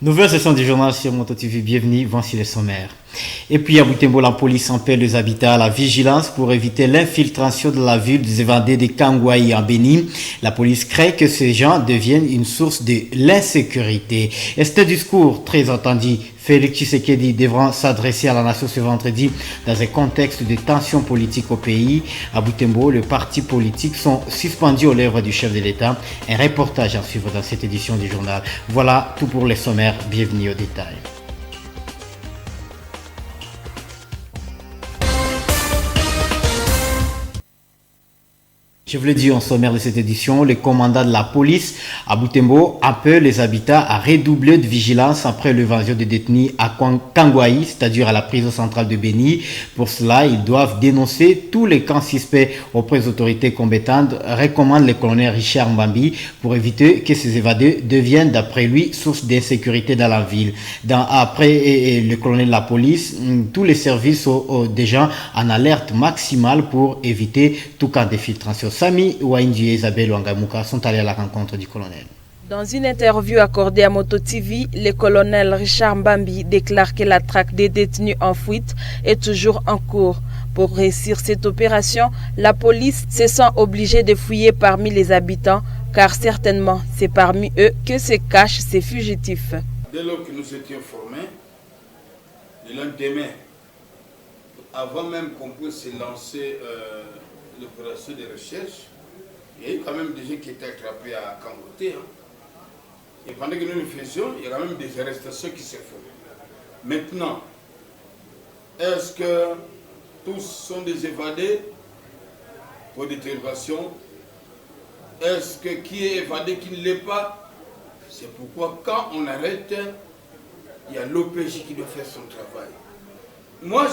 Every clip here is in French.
Nouvelle session du journal sur Moto TV, bienvenue, voici les sommaires. Et puis à Butembo, la police appelle les habitants à la vigilance pour éviter l'infiltration de la ville des évadés de Kangwaï en Bénin. La police craint que ces gens deviennent une source de l'insécurité. Et c'est un discours très attendu. Félix Tshisekedi devra s'adresser à la nation ce vendredi dans un contexte de tensions politiques au pays. À Butembo, les partis politiques sont suspendus aux lèvres du chef de l'État. Un reportage à suivre dans cette édition du journal. Voilà tout pour les sommaires. Bienvenue aux détails. Je vous l'ai dit en sommaire de cette édition, le commandant de la police à Butembo appelle les habitants à redoubler de vigilance après l'évasion des détenus à Kangwaï, c'est-à-dire à la prison centrale de Béni. Pour cela, ils doivent dénoncer tous les camps suspects auprès des autorités compétentes, recommande le colonel Richard Mbambi, pour éviter que ces évadés deviennent, d'après lui, source d'insécurité dans la ville. Après le colonel de la police, tous les services sont déjà en alerte maximale pour éviter tout cas d'infiltration. Sami Ouaindi et Isabelle Ouangamouka sont allés à la rencontre du colonel. Dans une interview accordée à Moto TV, le colonel Richard Mbambi déclare que la traque des détenus en fuite est toujours en cours. Pour réussir cette opération, la police se sent obligée de fouiller parmi les habitants, car certainement c'est parmi eux que se cachent ces fugitifs. Dès lors que nous étions formés, le lendemain, avant même qu'on puisse lancer l'opération de recherche, il y a eu quand même des gens qui étaient attrapés à Kangoté. Et pendant que nous le faisions, il y a quand même des arrestations qui se font. Maintenant, est-ce que tous sont des évadés pour détermination? Est-ce que qui est évadé, qui ne l'est pas? C'est pourquoi quand on arrête, il y a l'OPJ qui doit faire son travail. Moi,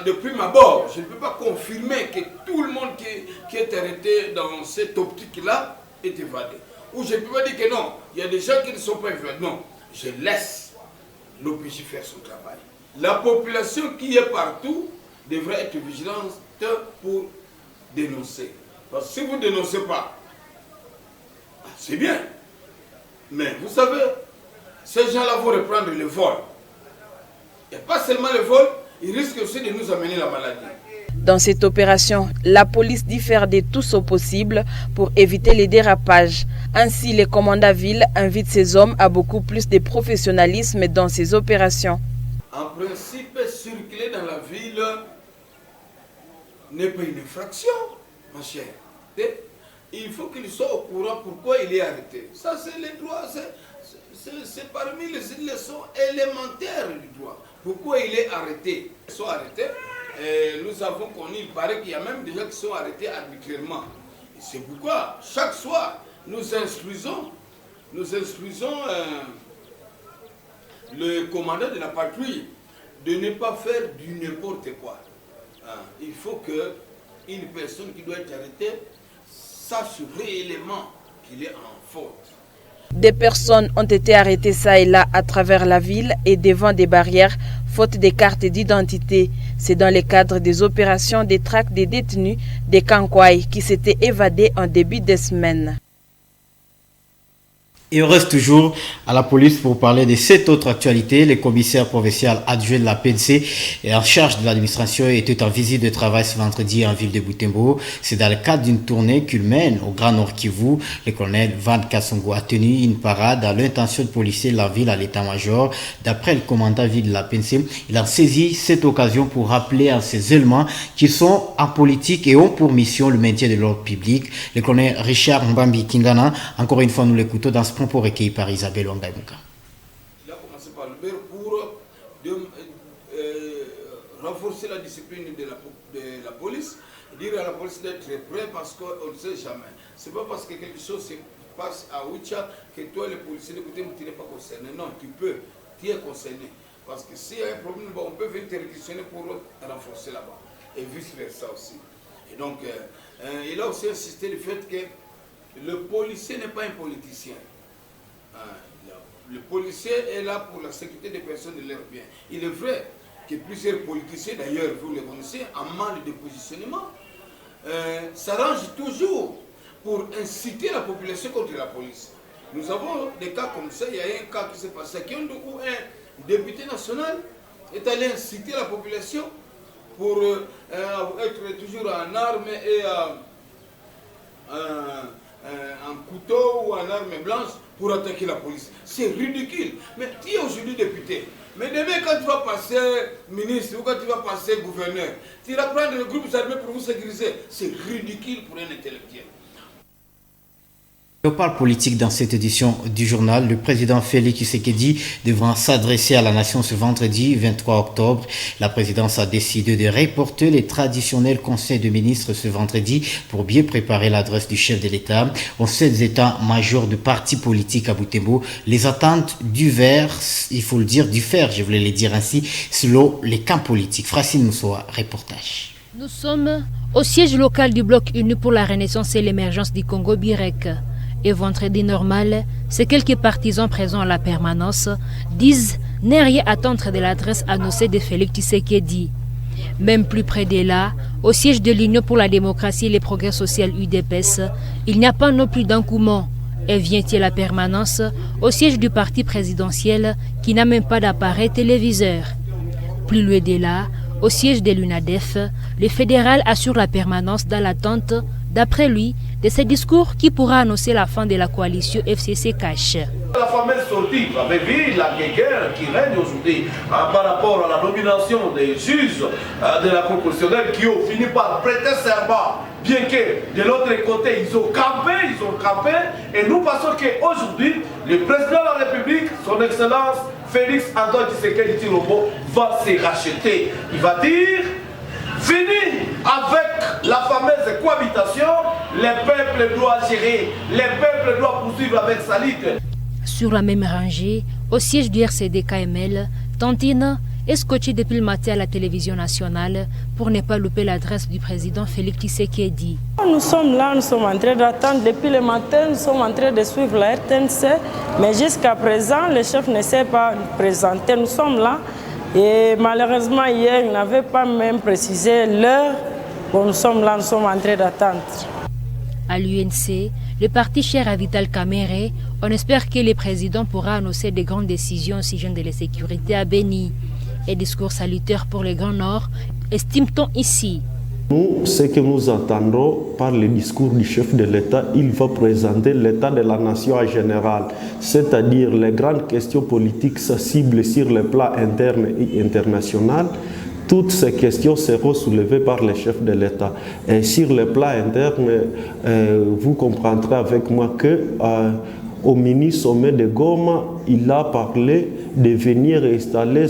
depuis ma bord, je ne peux pas confirmer que tout le monde qui est arrêté dans cette optique-là est évadé. Ou je ne peux pas dire que non, il y a des gens qui ne sont pas évadés. Non, je laisse l'OPJ faire son travail. La population qui est partout devrait être vigilante pour dénoncer. Parce que si vous ne dénoncez pas, c'est bien. Mais vous savez, ces gens-là vont reprendre le vol. Et pas seulement le vol, ils risquent aussi de nous amener la maladie. Dans cette opération, la police diffère de tout au possible pour éviter les dérapages. Ainsi, le commandant ville invite ses hommes à beaucoup plus de professionnalisme dans ces opérations. En principe, circuler dans la ville n'est pas une infraction, ma chère. Il faut qu'il soit au courant pourquoi il est arrêté. Ça, c'est les droits, c'est parmi les leçons élémentaires du droit. Pourquoi il est arrêté? Ils sont arrêtés. Et nous avons connu, il paraît qu'il y a même des gens qui sont arrêtés arbitrairement. C'est pourquoi, chaque soir, nous instruisons le commandant de la patrouille de ne pas faire du n'importe quoi. Il faut qu'une personne qui doit être arrêtée sache réellement qu'il est en faute. Des personnes ont été arrêtées ça et là à travers la ville et devant des barrières, faute des cartes d'identité. C'est dans le cadre des opérations de traque des détenus de Kangwaï qui s'étaient évadés en début de semaine. Et on reste toujours à la police pour parler de cette autre actualité. Le commissaire provincial adjoint de la PNC et en charge de l'administration était en visite de travail ce vendredi en ville de Butembo. C'est dans le cadre d'une tournée qu'il mène au Grand Nord Kivu. Le colonel Van Kassongo a tenu une parade à l'intention de policier de la ville à l'état-major. D'après le commandant ville de la PNC, il a saisi cette occasion pour rappeler à ses éléments qu'ils sont en politique et ont pour mission le maintien de l'ordre public. Le colonel Richard Mbambi Kingana, encore une fois nous l'écoutons dans ce pour recueilli par Isabelle Ouangamouka. Il a commencé par le maire pour renforcer la discipline de la police, dire à la police d'être prêt parce qu'on ne sait jamais. Ce n'est pas parce que quelque chose se passe à Oucha que toi, le policier, tu n'es pas concerné. Non, tu es concerné. Parce que s'il y a un problème, on peut venir te réquisitionner pour renforcer là-bas. Et vice-versa aussi. Et donc, il a aussi insisté le fait que le policier n'est pas un politicien. Le policier est là pour la sécurité des personnes et de leurs biens. Il est vrai que plusieurs politiciens, d'ailleurs, vous les connaissez, en manque de positionnement, s'arrangent toujours pour inciter la population contre la police. Nous avons des cas comme ça. Il y a un cas qui s'est passé à Kyondo où un député national est allé inciter la population pour être toujours en armes et en couteau ou en armes blanches pour attaquer la police. C'est ridicule. Mais tu es aujourd'hui député. Mais demain, quand tu vas passer ministre ou quand tu vas passer gouverneur, tu vas prendre les groupes armés pour vous sécuriser. C'est ridicule pour un intellectuel. On parle politique dans cette édition du journal. Le président Félix Tshisekedi devra s'adresser à la nation ce vendredi 23 octobre. La présidence a décidé de reporter les traditionnels conseils de ministres ce vendredi pour bien préparer l'adresse du chef de l'État aux 7 états-majors de partis politiques à Butembo. Les attentes du vert, il faut le dire, du fer, je voulais le dire ainsi, selon les camps politiques. Francine Moussoa, reportage. Nous sommes au siège local du Bloc uni pour la renaissance et l'émergence du Congo Birek. Et vendredi normal, ces quelques partisans présents à la permanence disent ne rien attendre de l'adresse annoncée de Félix Tshisekedi. Même plus près de là, au siège de l'Union pour la démocratie et le progrès social UDPS, il n'y a pas non plus d'engouement. Et vient-il la permanence au siège du parti présidentiel qui n'a même pas d'appareil téléviseur. Plus loin de là, au siège de l'UNADEF, le fédéral assure la permanence dans l'attente, d'après lui, de ce discours qui pourra annoncer la fin de la coalition FCC Cash. La fameuse sortie, vous avez vu la guerre qui règne aujourd'hui par rapport à la nomination des juges de la Cour constitutionnelle qui ont fini par prêter serment, bien que de l'autre côté ils ont campé, et nous pensons qu'aujourd'hui, le président de la République, son Excellence Félix Antoine Tshisekedi Tshilombo, va se racheter. Il va dire fini avec la fameuse cohabitation, le peuple doit gérer, le peuple doit poursuivre avec sa lutte. Sur la même rangée, au siège du RCD-KML, Tantine est scotchée depuis le matin à la télévision nationale pour ne pas louper l'adresse du président Félix Tshisekedi. Nous sommes là, nous sommes en train d'attendre depuis le matin, nous sommes en train de suivre la RTNC, mais jusqu'à présent, le chef ne s'est pas présenté. Nous sommes là. Et malheureusement, hier, il n'avait pas même précisé l'heure où nous sommes là, nous sommes en train d'attendre. À l'UNC, le parti cher à Vital Kamerhe, on espère que le président pourra annoncer de grandes décisions au sujet de la sécurité à Beni. Et discours salutaire pour le Grand Nord, estime-t-on ici. Nous, ce que nous attendons par le discours du chef de l'État, il va présenter l'état de la nation en général, c'est-à-dire les grandes questions politiques ciblées sur le plan interne et international. Toutes ces questions seront soulevées par le chef de l'État. Et sur le plan interne, vous comprendrez avec moi que au mini-sommet de Goma, il a parlé de venir installer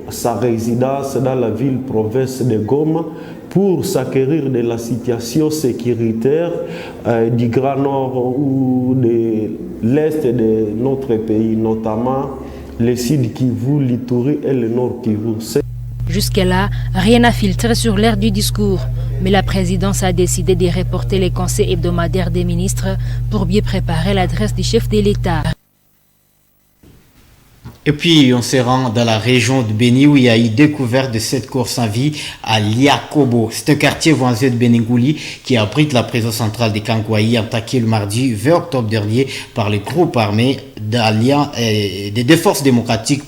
sa résidence dans la ville-province de Goma pour s'acquérir de la situation sécuritaire du Grand Nord ou de l'Est de notre pays, notamment le Sud Kivu, l'Ituri et le Nord Kivu. Jusque-là, rien n'a filtré sur l'air du discours, mais la présidence a décidé de reporter les conseils hebdomadaires des ministres pour bien préparer l'adresse du chef de l'État. Et puis, on se rend dans la région de Beni où il y a eu découverte de 7 corps sans vie à Liakobo. C'est un quartier voisin de Beninguli qui abrite la prison centrale de Kangwayi, attaqué le mardi 20 octobre dernier par les groupes armés des forces démocratiques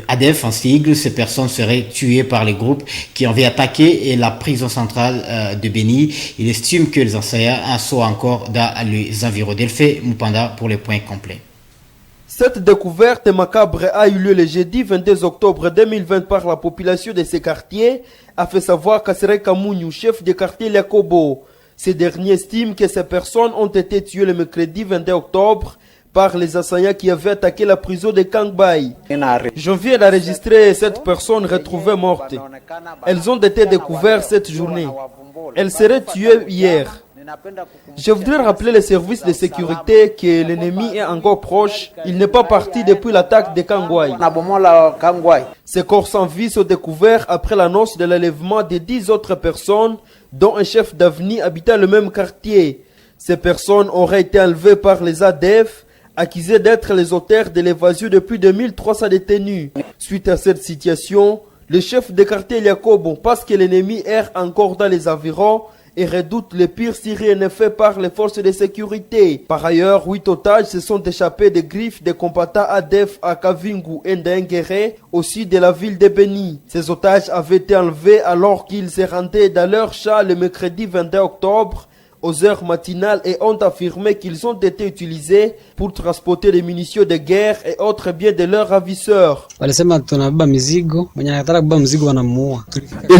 ADF en sigle. Ces personnes seraient tuées par les groupes qui avaient attaqué la prison centrale de Beni. Il estime que les enseignants sont encore dans les environs. Delphé Mupanda pour les points complets. Cette découverte macabre a eu lieu le jeudi 22 octobre 2020 par la population de ces quartiers, a fait savoir Kassere Kamouniou, chef du quartier Liakobo. Ces derniers estiment que ces personnes ont été tuées le mercredi 22 octobre par les assaillants qui avaient attaqué la prison de Kangbaï. Je viens d'enregistrer cette personne retrouvée morte. Elles ont été découvertes cette journée. Elles seraient tuées hier. Je voudrais rappeler les services de sécurité que l'ennemi est encore proche. Il n'est pas parti depuis l'attaque de Kangwayi. Ces corps sans vie sont découverts après l'annonce de l'enlèvement de 10 autres personnes, dont un chef d'avenue habitant le même quartier. Ces personnes auraient été enlevées par les ADF, accusés d'être les auteurs de l'évasion de plus de 1300 détenus. Suite à cette situation, le chef de quartier Liakobo, parce que l'ennemi erre encore dans les environs, et redoutent le pire si rien n'est fait par les forces de sécurité. Par ailleurs, 8 otages se sont échappés des griffes des combattants ADF à Kavingu et Ndengere, au sud de la ville de Beni. Ces otages avaient été enlevés alors qu'ils se rendaient dans leur champ le mercredi 22 octobre aux heures matinales et ont affirmé qu'ils ont été utilisés pour transporter des munitions de guerre et autres biens de leurs ravisseurs. Ils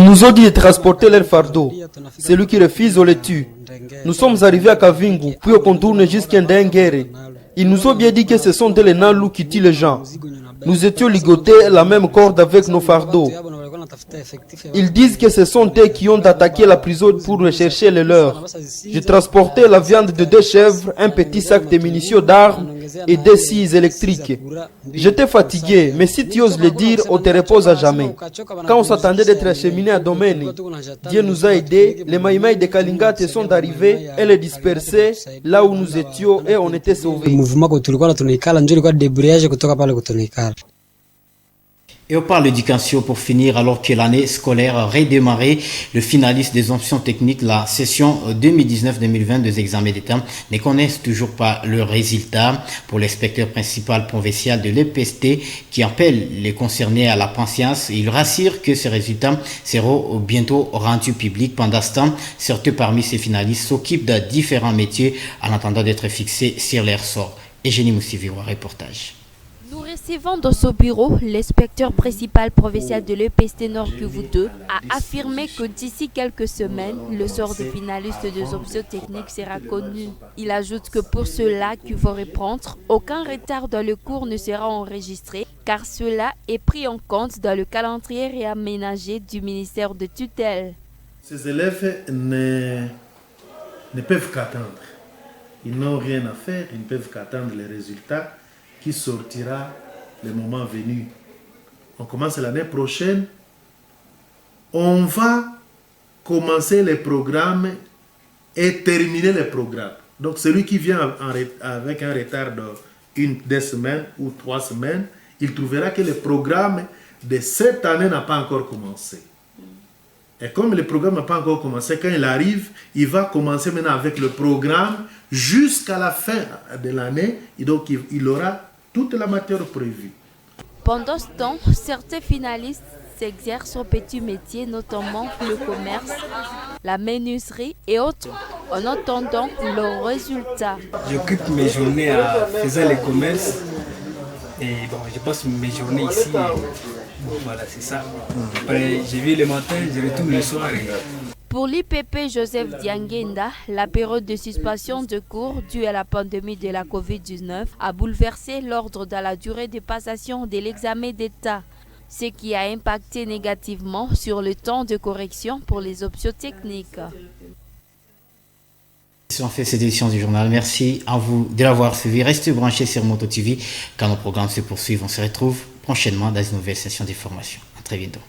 nous ont dit de transporter leurs fardeaux. Celui qui refuse, on le tue. Nous sommes arrivés à Kavingu, puis on contourne jusqu'à Ndengere. Ils nous ont bien dit que ce sont les Nalou qui tuent les gens. Nous étions ligotés à la même corde avec nos fardeaux. Ils disent que ce sont eux qui ont attaqué la prison pour rechercher les leurs. J'ai transporté la viande de 2 chèvres, un petit sac de munitions d'armes et des scies électriques. J'étais fatigué, mais si tu oses le dire, on te repose à jamais. Quand on s'attendait d'être acheminé à Domaine, Dieu nous a aidés. Les maïmaïs de Kalingate sont arrivés et les dispersés là où nous étions et on était sauvés. Et on parle d'éducation pour finir, alors que l'année scolaire a redémarré. Le finaliste des options techniques, la session 2019-2020 des examens d'État, ne connaissent toujours pas le résultat. Pour l'inspecteur principal provincial de l'EPST, qui appelle les concernés à la patience, il rassure que ces résultats seront bientôt rendus publics. Pendant ce temps, certains parmi ces finalistes s'occupent de différents métiers en attendant d'être fixés sur leur sort. Eugénie Moussiviwa, reportage. Nous recevons dans ce bureau l'inspecteur principal provincial de l'EPST Nord Kivu 2 a affirmé que d'ici quelques semaines, le sort des finalistes des options techniques sera connu. Il ajoute que pour ceux-là qui vont reprendre, aucun retard dans le cours ne sera enregistré car cela est pris en compte dans le calendrier réaménagé du ministère de tutelle. Ces élèves ne peuvent qu'attendre. Ils n'ont rien à faire, ils ne peuvent qu'attendre les résultats qui sortira le moment venu. On commence l'année prochaine. On va commencer les programmes et terminer les programmes. Donc celui qui vient avec un retard de 2 semaines ou 3 semaines, il trouvera que le programme de cette année n'a pas encore commencé. Et comme le programme n'a pas encore commencé, quand il arrive, il va commencer maintenant avec le programme jusqu'à la fin de l'année. Et donc il aura toute la matière prévue. Pendant ce temps, certains finalistes s'exercent au petit métier, notamment le commerce, la menuiserie et autres, en attendant leurs résultats. J'occupe mes journées à faire le commerce et bon, je passe mes journées ici. Bon, voilà, c'est ça. Après, je vis le matin, je retourne le soir. Pour l'IPP Joseph Diangenda, la période de suspension de cours due à la pandémie de la COVID-19 a bouleversé l'ordre dans la durée de passation de l'examen d'État, ce qui a impacté négativement sur le temps de correction pour les options techniques. On fait cette édition du journal. Merci à vous de l'avoir suivi. Restez branchés sur Moto TV quand nos programmes se poursuivent. On se retrouve prochainement dans une nouvelle session d'information. À très bientôt.